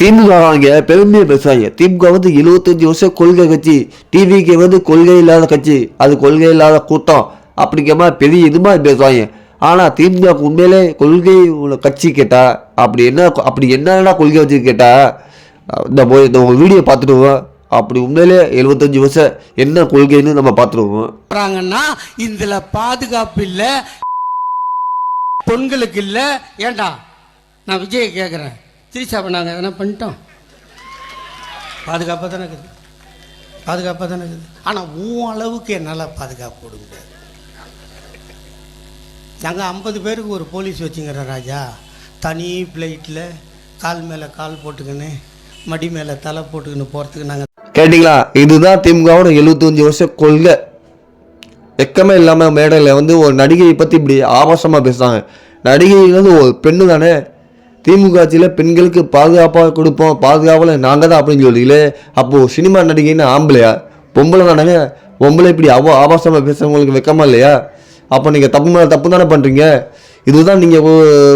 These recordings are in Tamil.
திமுக பெருமையை பேசுவாங்க. திமுக 75 வருஷம் கொள்கை கட்சி, டிவிக்கு கொள்கை இல்லாத கட்சி, அது கொள்கை இல்லாத கூட்டம் அப்படிங்கிற மாதிரி பெரிய இது மாதிரி பேசுவாங்க. ஆனால் திமுக உண்மையிலே கொள்கை உள்ள கட்சி கேட்டால் அப்படி என்னடா கொள்கை வச்சு கேட்டால் இந்த வீடியோ பார்த்துடுவோம். அப்படி உண்மையிலே 75 வருஷம் என்ன கொள்கைன்னு நம்ம பார்த்துடுவோம். இதுல பாதுகாப்பு இல்லை, பெண்களுக்கு இல்லை. ஏண்டா நான் விஜயை கேட்குறேன், திரிசா நாங்கள் எதனா பண்ணிட்டோம்? பாதுகாப்பாக தானே இருக்குது, பாதுகாப்பாக தானே இருக்குது. ஆனால் உன் அளவுக்கு என்னால் பாதுகாப்பு கொடுக்க முடியாது. நாங்கள் 50 பேருக்கு ஒரு போலீஸ் வச்சுங்கிற ராஜா, தனி ஃப்ளைட்டில் கால் மேலே கால் போட்டுக்கின்னு மடி மேலே தலை போட்டுக்கின்னு போகிறதுக்கு நாங்கள். கேட்டிங்களா? இதுதான் திமுகவோட 75 வருஷம் கொள்கை. வெக்கமே இல்லாமல் மேடையில் ஒரு நடிகையை பற்றி இப்படி ஆபாசமாக பேசுகிறாங்க. நடிகை ஒரு பெண்ணு தானே. திமுக ஆட்சியில் பெண்களுக்கு பாதுகாப்பாக கொடுப்போம், பாதுகாப்பில் நாங்கள் தான் அப்படின்னு சொல்லிங்களே. அப்போது சினிமா நடிகைன்னு ஆம்பளையா? பொம்பளை தானே. பொம்பளை இப்படி ஆபாசமாக பேசுகிறவங்களுக்கு வெக்கமா இல்லையா? அப்போ நீங்கள் தப்பு தானே பண்ணுறீங்க. இதுதான் நீங்கள்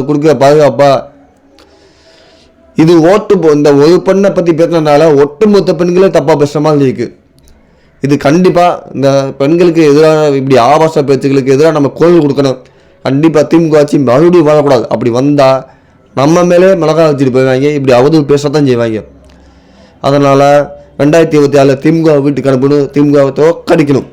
கொடுக்குற பாதுகாப்பா? இது இந்த ஒரு பெண்ணை பற்றி பேசுனதுனால ஒட்டுமொத்த பெண்களே தப்பாக பேசுகிற மாதிரி இருக்குது. இது கண்டிப்பாக இந்த பெண்களுக்கு எதிரான இப்படி ஆபாச பேச்சுகளுக்கு எதிராக நம்ம குரல் கொடுக்கணும். கண்டிப்பாக திமுக ஆட்சி மறுபடியும் வரக்கூடாது. அப்படி வந்தால் நம்ம மேலே மிளகா வச்சுட்டு போயிடுவாங்க, இப்படி அவதூறு பேசத்தான் செய்வாங்க. அதனால் 2024 திமுக வீட்டுக்கு அனுப்பணும், திமுகவை தோற்கடிக்கணும்.